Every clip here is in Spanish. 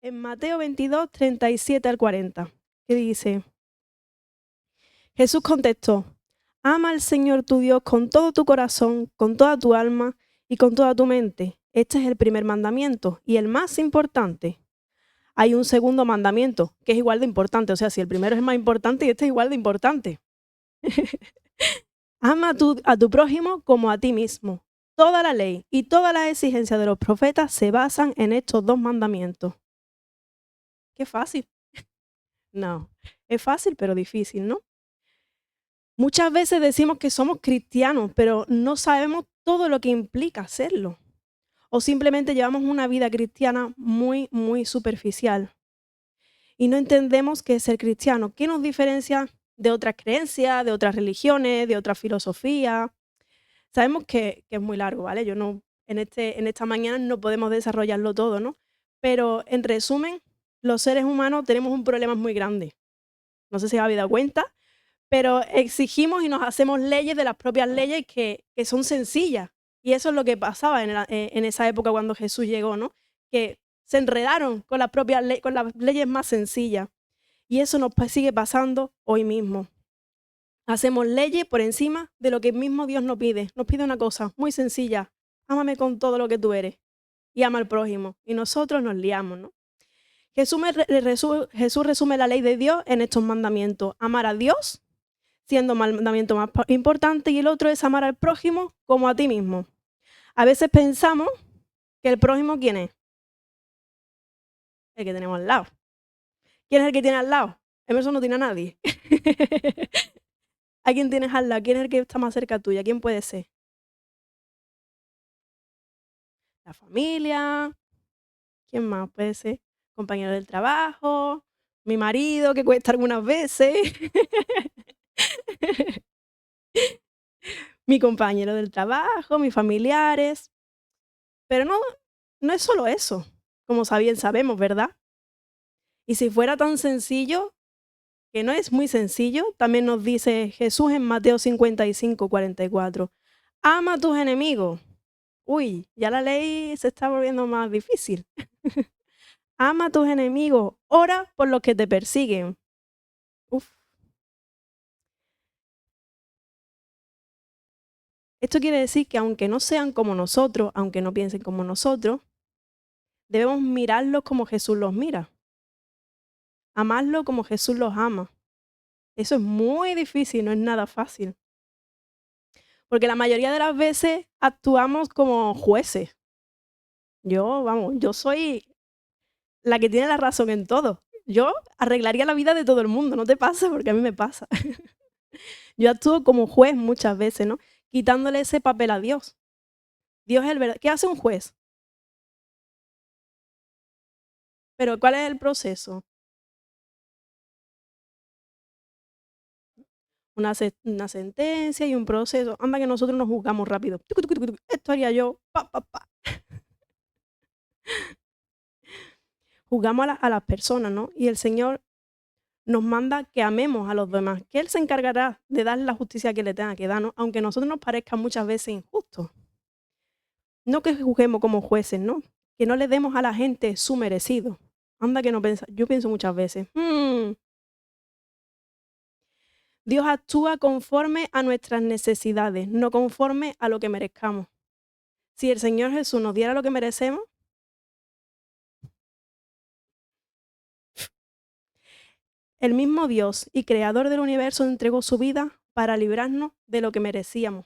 en Mateo 22, 37 al 40, que dice: Jesús contestó: ama al Señor tu Dios con todo tu corazón, con toda tu alma y con toda tu mente. Este es el primer mandamiento y el más importante. Hay un segundo mandamiento que es igual de importante, o sea, si el primero es más importante y este es igual de importante. Ama a tu prójimo como a ti mismo. Toda la ley y todas las exigencias de los profetas se basan en estos dos mandamientos. Qué fácil. No, es fácil pero difícil, ¿no? Muchas veces decimos que somos cristianos, pero no sabemos todo lo que implica serlo. O simplemente llevamos una vida cristiana muy, muy superficial. Y no entendemos qué es ser cristiano. ¿Qué nos diferencia de otras creencias, de otras religiones, de otras filosofías? Sabemos que es muy largo, ¿vale? Yo no, en esta mañana no podemos desarrollarlo todo, ¿no? Pero en resumen, los seres humanos tenemos un problema muy grande. No sé si habéis dado cuenta, pero exigimos y nos hacemos leyes de las propias leyes que son sencillas. Y eso es lo que pasaba en esa época cuando Jesús llegó, ¿no? Que se enredaron con las propias con las leyes más sencillas. Y eso nos sigue pasando hoy mismo. Hacemos leyes por encima de lo que el mismo Dios nos pide. Nos pide una cosa muy sencilla: ámame con todo lo que tú eres y ama al prójimo. Y nosotros nos liamos, ¿no? Jesús resume la ley de Dios en estos mandamientos: amar a Dios, siendo el mandamiento más importante, y el otro es amar al prójimo como a ti mismo. A veces pensamos que el prójimo, ¿quién es? El que tenemos al lado. ¿Quién es el que tiene al lado? Emerson no tiene a nadie. ¿A quién tienes al lado? ¿Quién es el que está más cerca tuya? ¿Quién puede ser? La familia. ¿Quién más puede ser? Compañero del trabajo, mi marido, que cuesta algunas veces. Mi compañero del trabajo, mis familiares. Pero no es solo eso, como bien sabemos, ¿verdad? Y si fuera tan sencillo, que no es muy sencillo, también nos dice Jesús en Mateo 55, 44. Ama a tus enemigos. Uy, ya la ley se está volviendo más difícil. Ama a tus enemigos, ora por los que te persiguen. Uf. Esto quiere decir que aunque no sean como nosotros, aunque no piensen como nosotros, debemos mirarlos como Jesús los mira. Amarlos como Jesús los ama. Eso es muy difícil, no es nada fácil. Porque la mayoría de las veces actuamos como jueces. Yo soy la que tiene la razón en todo. Yo arreglaría la vida de todo el mundo, no te pasa, porque a mí me pasa. Yo actúo como juez muchas veces, ¿no? Quitándole ese papel a Dios. Dios es el verdad. ¿Qué hace un juez? Pero ¿cuál es el proceso? Una sentencia y un proceso. Anda que nosotros nos juzgamos rápido. Tucu, tucu, tucu, tucu. Esto haría yo. Pa, pa, pa. Juzgamos a las personas, ¿no? Y el Señor nos manda que amemos a los demás, que Él se encargará de dar la justicia que le tenga que dar, ¿no? Aunque a nosotros nos parezca muchas veces injusto. No que juzguemos como jueces, ¿no? Que no le demos a la gente su merecido. Anda que no piensa. Yo pienso muchas veces, Dios actúa conforme a nuestras necesidades, no conforme a lo que merezcamos. Si el Señor Jesús nos diera lo que merecemos, el mismo Dios y creador del universo entregó su vida para librarnos de lo que merecíamos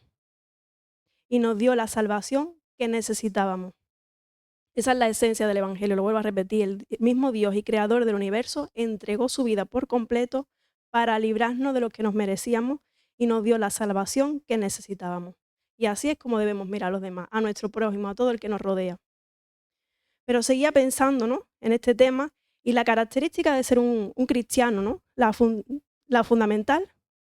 y nos dio la salvación que necesitábamos. Esa es la esencia del Evangelio, lo vuelvo a repetir. El mismo Dios y creador del universo entregó su vida por completo para librarnos de lo que nos merecíamos y nos dio la salvación que necesitábamos. Y así es como debemos mirar a los demás, a nuestro prójimo, a todo el que nos rodea. Pero seguía pensando, ¿no?, en este tema, y la característica de ser un cristiano, ¿no?, la fundamental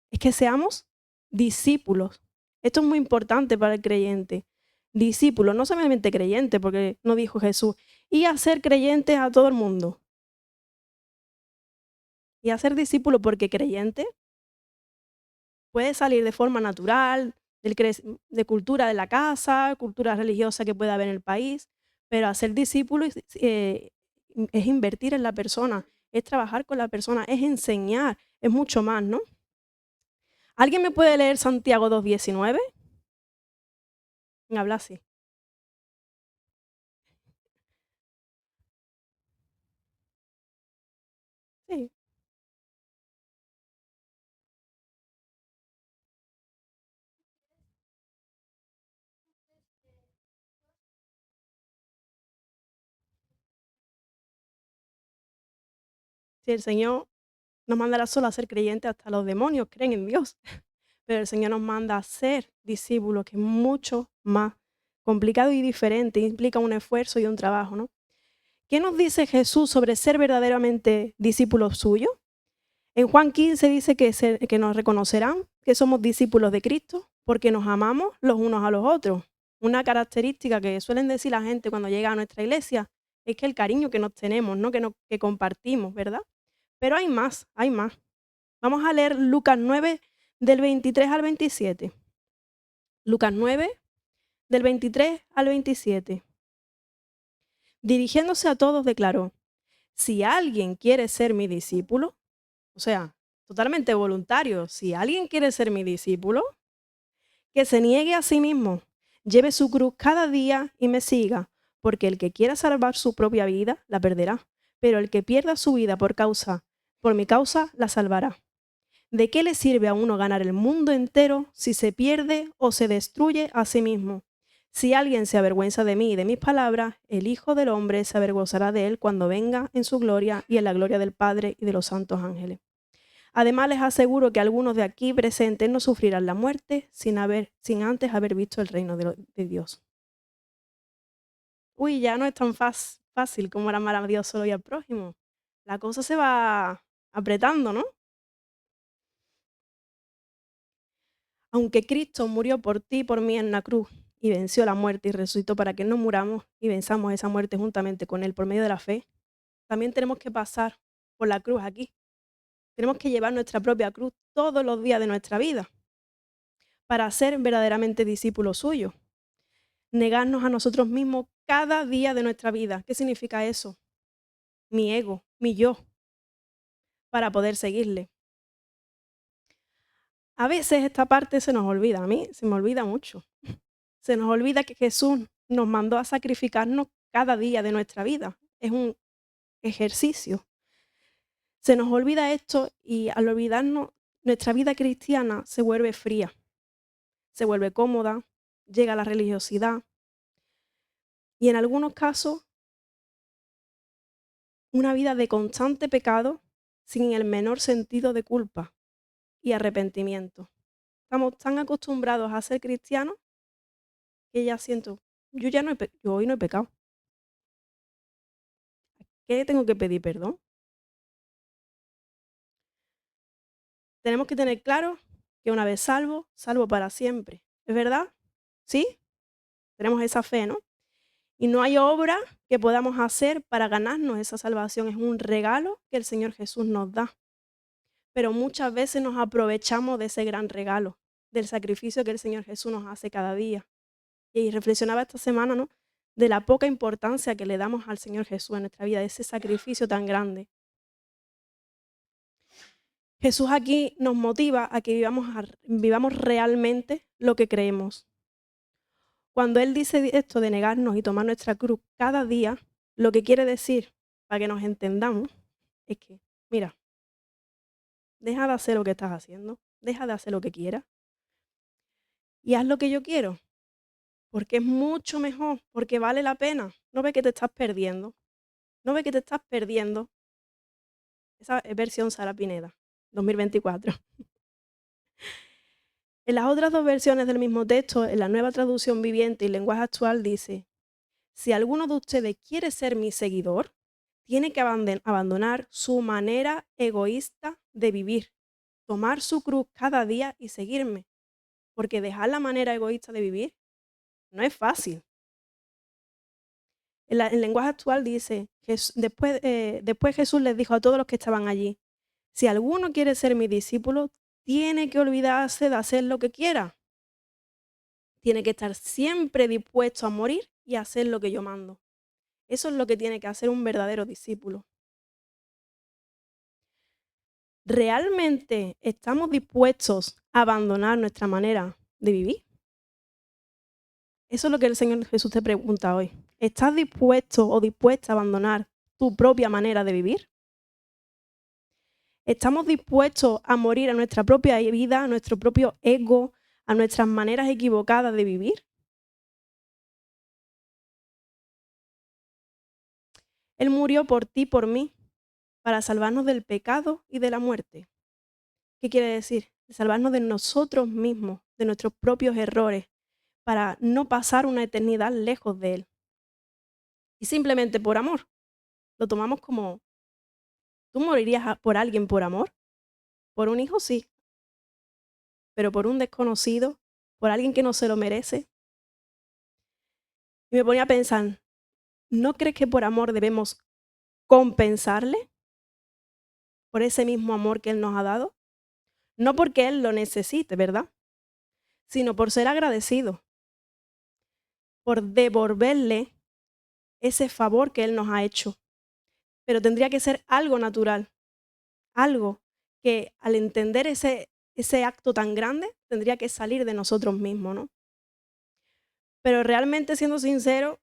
es que seamos discípulos. Esto es muy importante para el creyente. Discípulos, no solamente creyente, porque no dijo Jesús, y hacer creyentes a todo el mundo. Y hacer discípulos, porque creyente puede salir de forma natural, de cultura de la casa, cultura religiosa que pueda haber en el país, pero hacer discípulos es invertir en la persona, es trabajar con la persona, es enseñar, es mucho más, ¿no? ¿Alguien me puede leer Santiago 2:19? Habla así. Sí, si el Señor nos mandará solo a ser creyentes, hasta los demonios creen en Dios. Pero el Señor nos manda a ser discípulos, que es mucho más complicado y diferente, implica un esfuerzo y un trabajo, ¿no? ¿Qué nos dice Jesús sobre ser verdaderamente discípulos suyos? En Juan 15 dice que nos reconocerán que somos discípulos de Cristo porque nos amamos los unos a los otros. Una característica que suelen decir la gente cuando llega a nuestra iglesia es que el cariño que nos tenemos, ¿no? Que compartimos, ¿verdad? Pero hay más, hay más. Vamos a leer Lucas 9 del 23 al 27. Lucas 9 del 23 al 27. Dirigiéndose a todos declaró, si alguien quiere ser mi discípulo, o sea, totalmente voluntario, si alguien quiere ser mi discípulo, que se niegue a sí mismo, lleve su cruz cada día y me siga, porque el que quiera salvar su propia vida la perderá, pero el que pierda su vida por mi causa, la salvará. ¿De qué le sirve a uno ganar el mundo entero si se pierde o se destruye a sí mismo? Si alguien se avergüenza de mí y de mis palabras, el Hijo del Hombre se avergonzará de él cuando venga en su gloria y en la gloria del Padre y de los santos ángeles. Además, les aseguro que algunos de aquí presentes no sufrirán la muerte sin antes haber visto el reino de Dios. Uy, ya no es tan fácil como era amar a Dios solo y al prójimo. La cosa se va apretando, ¿no? Aunque Cristo murió por ti y por mí en la cruz y venció la muerte y resucitó para que no muramos y venzamos esa muerte juntamente con Él por medio de la fe, también tenemos que pasar por la cruz aquí. Tenemos que llevar nuestra propia cruz todos los días de nuestra vida para ser verdaderamente discípulos suyos. Negarnos a nosotros mismos cada día de nuestra vida. ¿Qué significa eso? Mi ego, mi yo, para poder seguirle. A veces esta parte se nos olvida, a mí se me olvida mucho. Se nos olvida que Jesús nos mandó a sacrificarnos cada día de nuestra vida. Es un ejercicio. Se nos olvida esto y al olvidarnos, nuestra vida cristiana se vuelve fría, se vuelve cómoda, llega la religiosidad y en algunos casos una vida de constante pecado sin el menor sentido de culpa y arrepentimiento. Estamos tan acostumbrados a ser cristianos que ya siento, yo hoy no he pecado. ¿Qué tengo que pedir perdón? Tenemos que tener claro que una vez salvo, salvo para siempre. ¿Es verdad? ¿Sí? Tenemos esa fe, ¿no? Y no hay obra que podamos hacer para ganarnos esa salvación. Es un regalo que el Señor Jesús nos da. Pero muchas veces nos aprovechamos de ese gran regalo, del sacrificio que el Señor Jesús nos hace cada día. Y reflexionaba esta semana, ¿no? De la poca importancia que le damos al Señor Jesús en nuestra vida, de ese sacrificio tan grande. Jesús aquí nos motiva a que vivamos realmente lo que creemos. Cuando Él dice esto de negarnos y tomar nuestra cruz cada día, lo que quiere decir, para que nos entendamos, es que, mira, deja de hacer lo que estás haciendo, deja de hacer lo que quieras y haz lo que yo quiero, porque es mucho mejor, porque vale la pena. No ves que te estás perdiendo, no ves que te estás perdiendo. Esa es versión Sara Pineda, 2024. En las otras dos versiones del mismo texto, en la Nueva Traducción Viviente y Lenguaje Actual, dice: si alguno de ustedes quiere ser mi seguidor, tiene que abandonar su manera egoísta de vivir, tomar su cruz cada día y seguirme, porque dejar la manera egoísta de vivir no es fácil. En lenguaje actual dice, después Jesús les dijo a todos los que estaban allí: si alguno quiere ser mi discípulo, tiene que olvidarse de hacer lo que quiera. Tiene que estar siempre dispuesto a morir y a hacer lo que yo mando. Eso es lo que tiene que hacer un verdadero discípulo. ¿Realmente estamos dispuestos a abandonar nuestra manera de vivir? Eso es lo que el Señor Jesús te pregunta hoy. ¿Estás dispuesto o dispuesta a abandonar tu propia manera de vivir? ¿Estamos dispuestos a morir a nuestra propia vida, a nuestro propio ego, a nuestras maneras equivocadas de vivir? Él murió por ti, por mí, para salvarnos del pecado y de la muerte. ¿Qué quiere decir? Salvarnos de nosotros mismos, de nuestros propios errores, para no pasar una eternidad lejos de Él. Y simplemente por amor. Lo tomamos como, ¿tú morirías por alguien por amor? Por un hijo sí, pero por un desconocido, por alguien que no se lo merece. Y me ponía a pensar, ¿no crees que por amor debemos compensarle por ese mismo amor que Él nos ha dado? No porque Él lo necesite, ¿verdad? Sino por ser agradecido, por devolverle ese favor que Él nos ha hecho. Pero tendría que ser algo natural, algo que al entender ese acto tan grande tendría que salir de nosotros mismos, ¿no? Pero realmente, siendo sincero,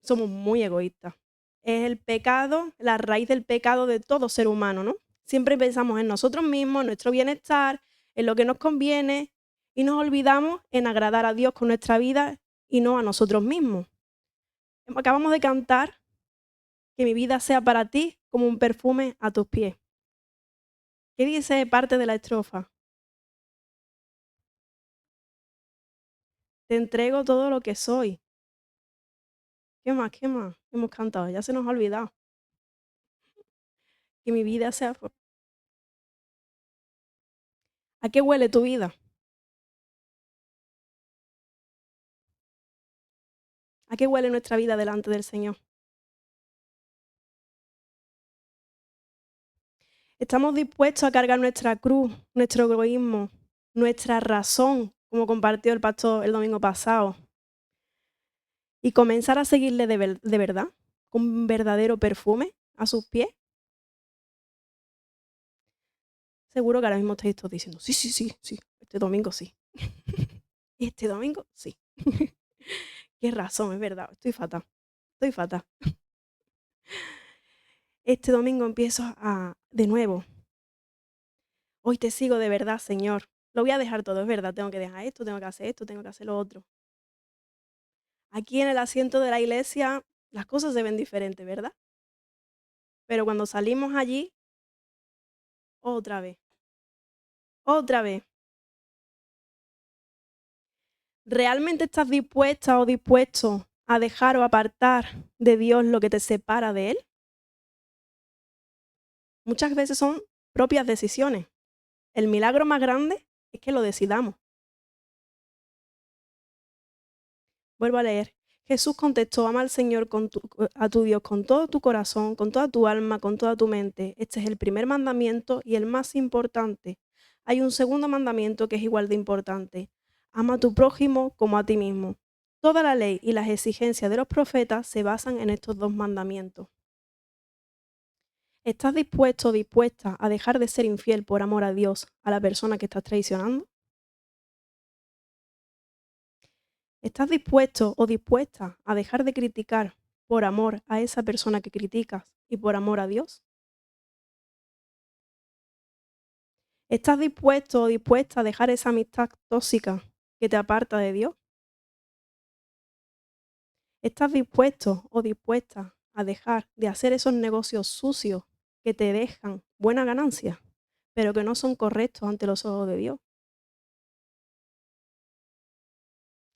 somos muy egoístas. Es el pecado, la raíz del pecado de todo ser humano, ¿no? Siempre pensamos en nosotros mismos, en nuestro bienestar, en lo que nos conviene y nos olvidamos en agradar a Dios con nuestra vida y no a nosotros mismos. Acabamos de cantar que mi vida sea para ti como un perfume a tus pies. ¿Qué dice parte de la estrofa? Te entrego todo lo que soy. ¿Qué más? ¿Qué más hemos cantado? Ya se nos ha olvidado. Que mi vida sea... ¿A qué huele tu vida? ¿A qué huele nuestra vida delante del Señor? ¿Estamos dispuestos a cargar nuestra cruz, nuestro egoísmo, nuestra razón, como compartió el pastor el domingo pasado, y comenzar a seguirle de verdad, con un verdadero perfume a sus pies? Seguro que ahora mismo estáis todos diciendo, sí, sí, sí, sí, este domingo sí. Este domingo sí. Qué razón, es verdad, estoy fatal, estoy fatal. Este domingo empiezo de nuevo. Hoy te sigo de verdad, Señor. Lo voy a dejar todo, es verdad, tengo que dejar esto, tengo que hacer esto, tengo que hacer lo otro. Aquí en el asiento de la iglesia las cosas se ven diferentes, ¿verdad? Pero cuando salimos allí, otra vez, otra vez. ¿Realmente estás dispuesta o dispuesto a dejar o apartar de Dios lo que te separa de Él? Muchas veces son propias decisiones. El milagro más grande es que lo decidamos. Vuelvo a leer. Jesús contestó, ama al Señor a tu Dios con todo tu corazón, con toda tu alma, con toda tu mente. Este es el primer mandamiento y el más importante. Hay un segundo mandamiento que es igual de importante. Ama a tu prójimo como a ti mismo. Toda la ley y las exigencias de los profetas se basan en estos dos mandamientos. ¿Estás dispuesto o dispuesta a dejar de ser infiel por amor a Dios a la persona que estás traicionando? ¿Estás dispuesto o dispuesta a dejar de criticar por amor a esa persona que criticas y por amor a Dios? ¿Estás dispuesto o dispuesta a dejar esa amistad tóxica que te aparta de Dios? ¿Estás dispuesto o dispuesta a dejar de hacer esos negocios sucios que te dejan buena ganancia, pero que no son correctos ante los ojos de Dios?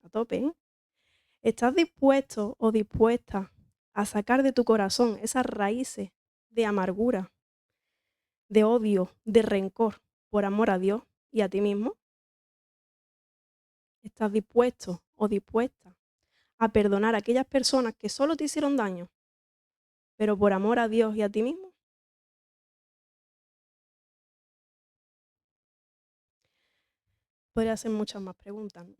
A tope, ¿eh? ¿Estás dispuesto o dispuesta a sacar de tu corazón esas raíces de amargura, de odio, de rencor por amor a Dios y a ti mismo? ¿Estás dispuesto o dispuesta a perdonar a aquellas personas que solo te hicieron daño, pero por amor a Dios y a ti mismo? Podría hacer muchas más preguntas, ¿no?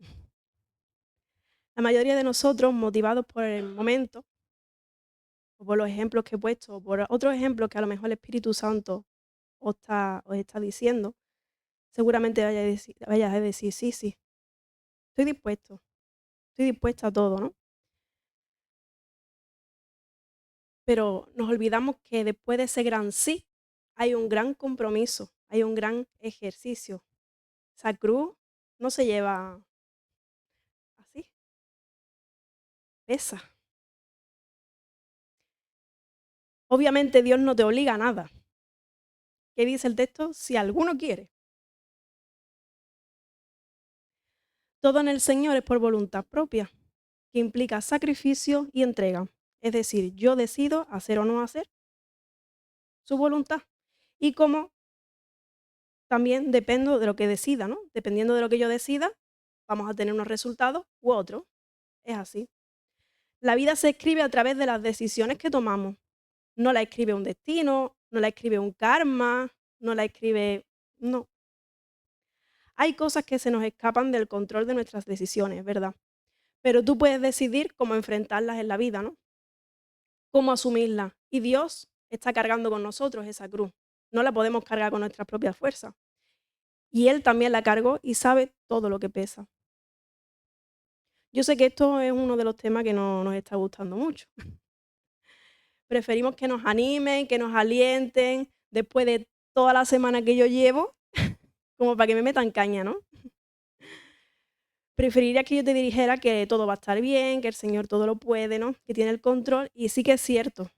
La mayoría de nosotros, motivados por el momento, o por los ejemplos que he puesto, o por otros ejemplos que a lo mejor el Espíritu Santo os está diciendo, seguramente vayas a decir, sí, sí, estoy dispuesta a todo, ¿no? Pero nos olvidamos que después de ese gran sí, hay un gran compromiso, hay un gran ejercicio. Esa cruz no se lleva así, pesa. Obviamente Dios no te obliga a nada. ¿Qué dice el texto? Si alguno quiere. Todo en el Señor es por voluntad propia, que implica sacrificio y entrega. Es decir, yo decido hacer o no hacer su voluntad. Y como también dependo de lo que decida, ¿no? Dependiendo de lo que yo decida, vamos a tener unos resultados u otros. Es así. La vida se escribe a través de las decisiones que tomamos. No la escribe un destino, no la escribe un karma, no la escribe... No. Hay cosas que se nos escapan del control de nuestras decisiones, ¿verdad? Pero tú puedes decidir cómo enfrentarlas en la vida, ¿no? Cómo asumirlas. Y Dios está cargando con nosotros esa cruz. No la podemos cargar con nuestras propias fuerzas. Y Él también la cargó y sabe todo lo que pesa. Yo sé que esto es uno de los temas que no nos está gustando mucho. Preferimos que nos animen, que nos alienten, después de toda la semana que yo llevo, como para que me metan caña, ¿no? Preferiría que yo te dijera que todo va a estar bien, que el Señor todo lo puede, ¿no? Que tiene el control, y sí que es cierto.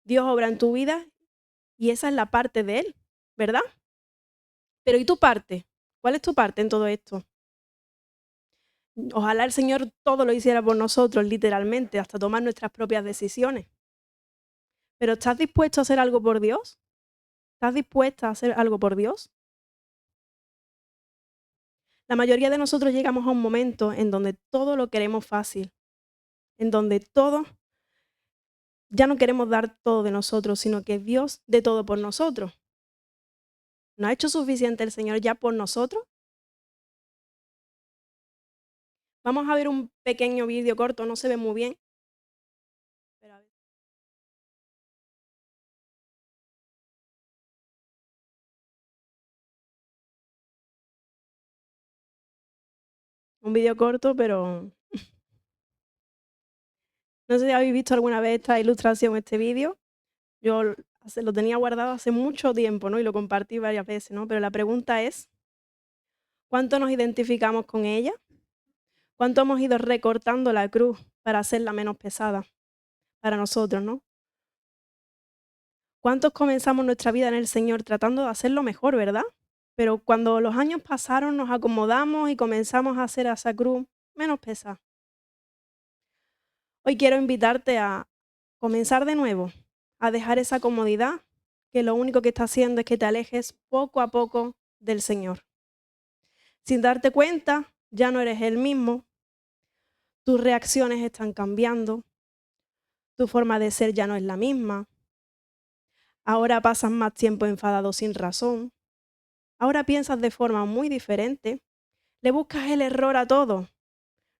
Dios obra en tu vida y esa es la parte de Él, ¿verdad? Pero ¿y tu parte? ¿Cuál es tu parte en todo esto? Ojalá el Señor todo lo hiciera por nosotros, literalmente, hasta tomar nuestras propias decisiones. Pero ¿estás dispuesto a hacer algo por Dios? ¿Estás dispuesta a hacer algo por Dios? La mayoría de nosotros llegamos a un momento en donde todo lo queremos fácil, en donde todo, ya no queremos dar todo de nosotros, sino que Dios dé todo por nosotros. ¿No ha hecho suficiente el Señor ya por nosotros? Vamos a ver un pequeño vídeo corto, no se ve muy bien. Pero a ver. Un vídeo corto, pero no sé si habéis visto alguna vez esta ilustración, este vídeo. Yo lo tenía guardado hace mucho tiempo, ¿no? Y lo compartí varias veces, ¿no? Pero la pregunta es, ¿cuánto nos identificamos con ella? ¿Cuánto hemos ido recortando la cruz para hacerla menos pesada para nosotros, ¿no? ¿Cuántos comenzamos nuestra vida en el Señor tratando de hacerlo mejor, verdad? Pero cuando los años pasaron, nos acomodamos y comenzamos a hacer a esa cruz menos pesada. Hoy quiero invitarte a comenzar de nuevo, a dejar esa comodidad que lo único que está haciendo es que te alejes poco a poco del Señor. Sin darte cuenta, ya no eres el mismo, tus reacciones están cambiando, tu forma de ser ya no es la misma, ahora pasas más tiempo enfadado sin razón, ahora piensas de forma muy diferente, le buscas el error a todo,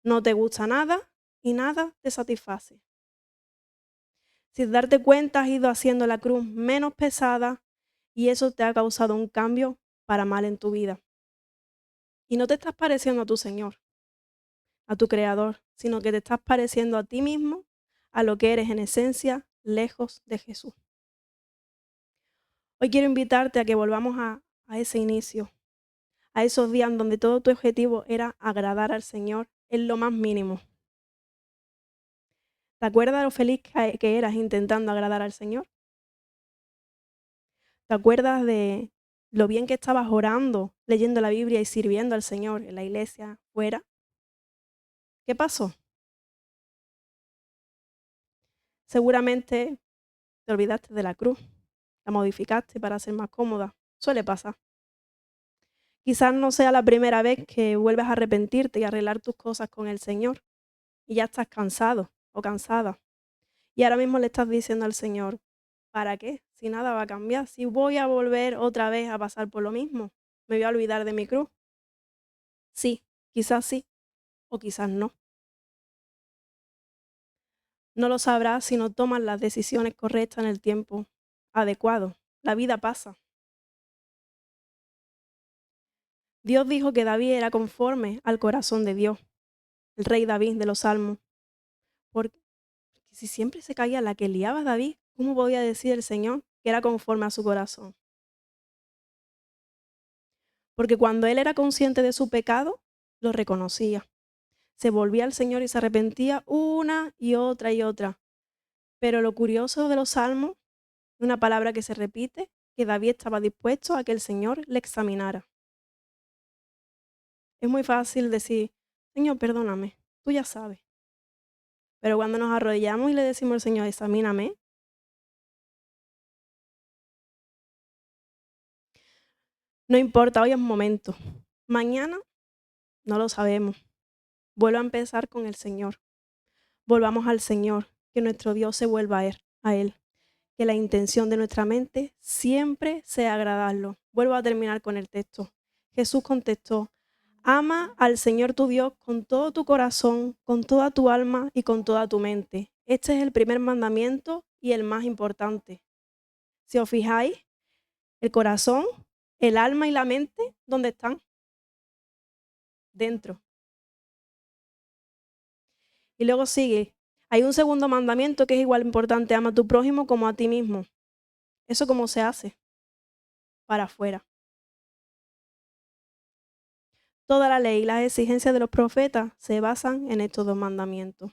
no te gusta nada y nada te satisface. Sin darte cuenta has ido haciendo la cruz menos pesada y eso te ha causado un cambio para mal en tu vida. Y no te estás pareciendo a tu Señor, a tu Creador, sino que te estás pareciendo a ti mismo, a lo que eres en esencia, lejos de Jesús. Hoy quiero invitarte a que volvamos a ese inicio, a esos días donde todo tu objetivo era agradar al Señor en lo más mínimo. ¿Te acuerdas lo feliz que eras intentando agradar al Señor? ¿Te acuerdas de lo bien que estabas orando, leyendo la Biblia y sirviendo al Señor en la iglesia, fuera? ¿Qué pasó? Seguramente te olvidaste de la cruz, la modificaste para ser más cómoda. Suele pasar. Quizás no sea la primera vez que vuelves a arrepentirte y arreglar tus cosas con el Señor y ya estás cansado o cansada. Y ahora mismo le estás diciendo al Señor, ¿para qué? Si nada va a cambiar, si voy a volver otra vez a pasar por lo mismo, me voy a olvidar de mi cruz. Sí, o quizás no. No lo sabrás si no tomas las decisiones correctas en el tiempo adecuado. La vida pasa. Dios dijo que David era conforme al corazón de Dios, el rey David de los Salmos. Porque si siempre se caía la que liaba David, ¿cómo podía decir el Señor que era conforme a su corazón? Porque cuando él era consciente de su pecado, lo reconocía. Se volvía al Señor y se arrepentía una y otra y otra. Pero lo curioso de los salmos, una palabra que se repite, que David estaba dispuesto a que el Señor le examinara. Es muy fácil decir, Señor, perdóname, tú ya sabes. Pero cuando nos arrodillamos y le decimos al Señor, examíname, no importa, hoy es momento. Mañana no lo sabemos. Vuelvo a empezar con el Señor. Volvamos al Señor, que nuestro Dios se vuelva a Él. Que la intención de nuestra mente siempre sea agradarlo. Vuelvo a terminar con el texto. Jesús contestó, ama al Señor tu Dios con todo tu corazón, con toda tu alma y con toda tu mente. Este es el primer mandamiento y el más importante. Si os fijáis, el corazón, el alma y la mente, ¿dónde están? Dentro. Y luego sigue, hay un segundo mandamiento que es igual importante, ama a tu prójimo como a ti mismo. ¿Eso cómo se hace? Para afuera. Toda la ley y las exigencias de los profetas se basan en estos dos mandamientos.